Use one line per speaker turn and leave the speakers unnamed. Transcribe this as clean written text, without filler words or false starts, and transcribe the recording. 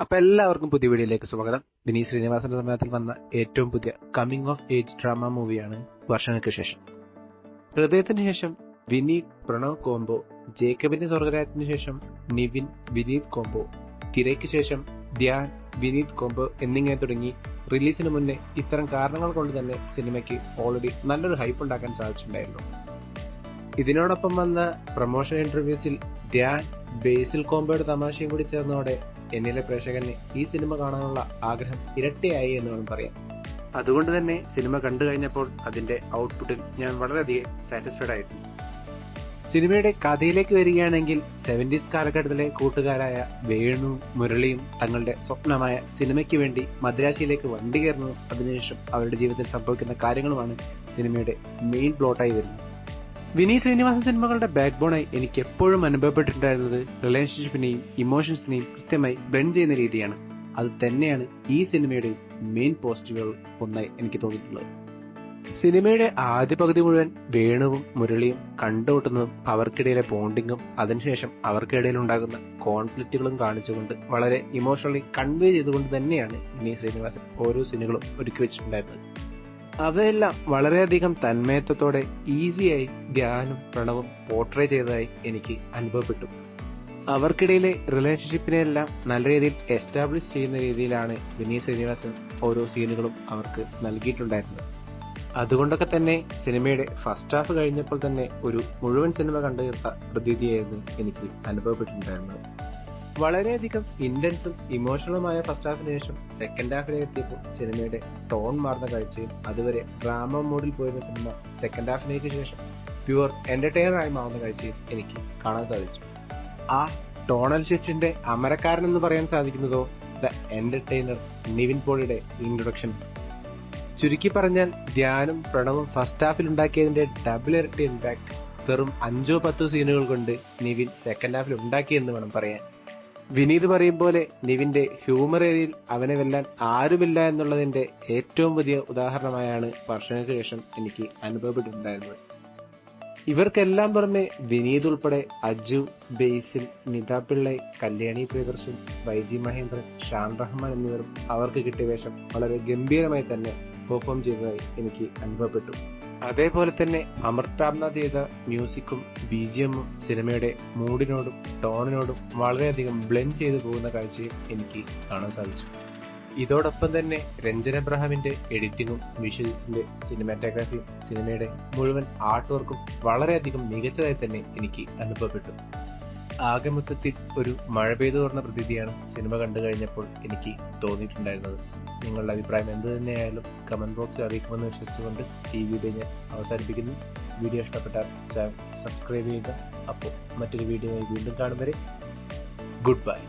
അപ്പൊ എല്ലാവർക്കും പുതിയ വീഡിയോയിലേക്ക് സ്വാഗതം. വിനീത് ശ്രീനിവാസന്റെ സമയത്തിൽ വന്ന ഏറ്റവും പുതിയ കമ്മിങ് ഓഫ് ഏജ് ഡ്രാമ മൂവിയാണ് വർഷങ്ങൾക്ക് ശേഷം. ഹൃദയത്തിന് ശേഷം വിനീത് പ്രണവ് കോംബോ, ജേക്കബിന്റെ സ്വർഗരാജ്യത്തിന് ശേഷം നിവിൻ വിനീത് കോംബോ, തിരയ്ക്ക് ശേഷം ധ്യാൻ വിനീത് കോംബോ എന്നിങ്ങനെ തുടങ്ങി റിലീസിന് മുന്നേ ഇത്തരം കാരണങ്ങൾ കൊണ്ട് തന്നെ സിനിമയ്ക്ക് ഓൾറെഡി നല്ലൊരു ഹൈപ്പ് ഉണ്ടാക്കാൻ സാധിച്ചിട്ടുണ്ടായിരുന്നു. ഇതിനോടൊപ്പം വന്ന പ്രൊമോഷൻ ഇന്റർവ്യൂസിൽ ധ്യാൻ ബേസിൽ കോംബോയുടെ തമാശയും കൂടി ചേർന്നതോടെ എന്നിലെ പ്രേക്ഷകന് ഈ സിനിമ കാണാനുള്ള ആഗ്രഹം ഇരട്ടിയായി എന്ന് വേണം പറയാം. അതുകൊണ്ട് തന്നെ സിനിമ കണ്ടു കഴിഞ്ഞപ്പോൾ അതിന്റെ ഔട്ട്പുട്ടിൽ ഞാൻ വളരെയധികം സാറ്റിസ്ഫൈഡ് ആയിരുന്നു. സിനിമയുടെ കഥയിലേക്ക് വരികയാണെങ്കിൽ 70s കാലഘട്ടത്തിലെ കൂട്ടുകാരായ വേണു മുരളിയും തങ്ങളുടെ സ്വപ്നമായ സിനിമയ്ക്ക് വേണ്ടി മദ്രാശിയിലേക്ക് വണ്ടി കയറുന്നതും അതിനുശേഷം അവരുടെ ജീവിതത്തിൽ സംഭവിക്കുന്ന കാര്യങ്ങളുമാണ് സിനിമയുടെ മെയിൻ പ്ലോട്ടായി വരുന്നത്. വിനീത് ശ്രീനിവാസൻ സിനിമകളുടെ ബാക്ക് ബോണായി എനിക്ക് എപ്പോഴും അനുഭവപ്പെട്ടിട്ടുണ്ടായിരുന്നത് റിലേഷൻഷിപ്പിനെയും ഇമോഷൻസിനെയും കൃത്യമായി ബ്ലെൻഡ് ചെയ്യുന്ന രീതിയാണ്. അത് തന്നെയാണ് ഈ സിനിമയുടെ മെയിൻ പോസിറ്റീവുകൾ ഒന്നായി എനിക്ക് തോന്നിയിട്ടുള്ളത്. സിനിമയുടെ ആദ്യ പകുതി മുഴുവൻ വേണുവും മുരളിയും കണ്ടുമുട്ടുന്നതും അവർക്കിടയിലെ ബോണ്ടിങ്ങും അതിനുശേഷം അവർക്കിടയിൽ ഉണ്ടാകുന്ന കോൺഫ്ലിക്റ്റുകളും കാണിച്ചുകൊണ്ട് വളരെ ഇമോഷണലി കൺവേ ചെയ്തുകൊണ്ട് തന്നെയാണ് വിനീത് ശ്രീനിവാസൻ ഓരോ സിനിമകളും ഒരുക്കി വെച്ചിട്ടുണ്ടായിരുന്നത്. അവയെല്ലാം വളരെയധികം തന്മയത്വത്തോടെ ഈസിയായി ധ്യാനും പ്രണവും പോർട്രേ ചെയ്തതായി എനിക്ക് അനുഭവപ്പെട്ടു. അവർക്കിടയിലെ റിലേഷൻഷിപ്പിനെല്ലാം നല്ല രീതിയിൽ എസ്റ്റാബ്ലിഷ് ചെയ്യുന്ന രീതിയിലാണ് വിനീത് ശ്രീനിവാസൻ ഓരോ സീനുകളും അവർക്ക് നൽകിയിട്ടുണ്ടായിരുന്നത്. അതുകൊണ്ടൊക്കെ തന്നെ സിനിമയുടെ ഫസ്റ്റ് ഹാഫ് കഴിഞ്ഞപ്പോൾ തന്നെ ഒരു മുഴുവൻ സിനിമ കണ്ടു തീർത്ത പ്രതീതിയായിരുന്നു എനിക്ക് അനുഭവപ്പെട്ടിട്ടുണ്ടായിരുന്നത്. വളരെയധികം ഇന്റൻസും ഇമോഷണലുമായ ഫസ്റ്റ് ഹാഫിന് ശേഷം സെക്കൻഡ് ഹാഫിലേക്ക് എത്തിയപ്പോൾ സിനിമയുടെ ടോൺ മാറുന്ന കാഴ്ചയും അതുവരെ ഡ്രാമ മോഡിൽ പോയിരുന്ന സിനിമ സെക്കൻഡ് ഹാഫിലേക്ക് ശേഷം പ്യുവർ എന്റർടൈനർ ആയി മാറുന്ന കാഴ്ചയും എനിക്ക് കാണാൻ സാധിച്ചു. ആ ടോണൽ ഷിഫ്റ്റിന്റെ അമരക്കാരൻ എന്ന് പറയാൻ സാധിക്കുന്നതോ ദ എന്റർടൈനർ നിവിൻ പോളിയുടെ ഇൻട്രൊഡക്ഷൻ. ചുരുക്കി പറഞ്ഞാൽ ധ്യാനും പ്രണവും ഫസ്റ്റ് ഹാഫിൽ ഉണ്ടാക്കിയതിന്റെ ഡബിൾ ഇരട്ടി ഇമ്പാക്ട് വെറും 5-10 സീനുകൾ കൊണ്ട് നിവിൻ സെക്കൻഡ് ഹാഫിൽ ഉണ്ടാക്കിയെന്ന് വേണം പറയാൻ. വിനീത് പറയും പോലെ നിവിന്റെ ഹ്യൂമർ ഏരിയയിൽ അവനെ വെല്ലാൻ ആരുമില്ല എന്നുള്ളതിന്റെ ഏറ്റവും വലിയ ഉദാഹരണമായാണ് വർഷങ്ങൾക്ക് ശേഷം എനിക്ക് അനുഭവപ്പെട്ടിട്ടുണ്ടായിരുന്നത്. ഇവർക്കെല്ലാം പുറമെ വിനീത് ഉൾപ്പെടെ അജു, ബേസിൽ, നിത പിള്ളൈ, കല്യാണി പ്രിയദർശൻ, വൈജി മഹേന്ദ്രൻ, ഷാൻ റഹ്മാൻ എന്നിവരും അവർക്ക് കിട്ടിയ വേഷം വളരെ ഗംഭീരമായി തന്നെ പെർഫോം ചെയ്തതായി എനിക്ക് അനുഭവപ്പെട്ടു. അതേപോലെ തന്നെ അമൃത് രാംനാഥ് ചെയ്ത മ്യൂസിക്കും BGMഉം സിനിമയുടെ മൂഡിനോടും ടോണിനോടും വളരെയധികം ബ്ലെൻഡ് ചെയ്തു പോകുന്ന കാഴ്ചയും എനിക്ക് കാണാൻ സാധിച്ചു. ഇതോടൊപ്പം തന്നെ രഞ്ജൻ അബ്രഹാമിന്റെ എഡിറ്റിംഗും വിഷ്വൽസിന്റെ സിനിമാറ്റോഗ്രാഫിയും സിനിമയുടെ മുഴുവൻ ആർട്ട് വർക്കും വളരെയധികം മികച്ചതായി തന്നെ എനിക്ക് അനുഭവപ്പെട്ടു. ആകെ മൊത്തത്തിൽ ഒരു മഴ പെയ്തു തുറന്ന പ്രതീതിയാണ് സിനിമ കണ്ടു കഴിഞ്ഞപ്പോൾ എനിക്ക് തോന്നിയിട്ടുണ്ടായിരുന്നത്. നിങ്ങളുടെ അഭിപ്രായം എന്ത് തന്നെയായാലും കമന്റ് ബോക്സിൽ അറിയിക്കുമെന്ന് വിശ്വസിച്ചുകൊണ്ട് ഈ വീഡിയോ ഞാൻ അവസാനിപ്പിക്കുന്നു. വീഡിയോ ഇഷ്ടപ്പെട്ടാൽ ചാനൽ സബ്സ്ക്രൈബ് ചെയ്യുക. അപ്പോൾ മറ്റൊരു വീഡിയോയിൽ വീണ്ടും കാണും വരെ ഗുഡ് ബൈ.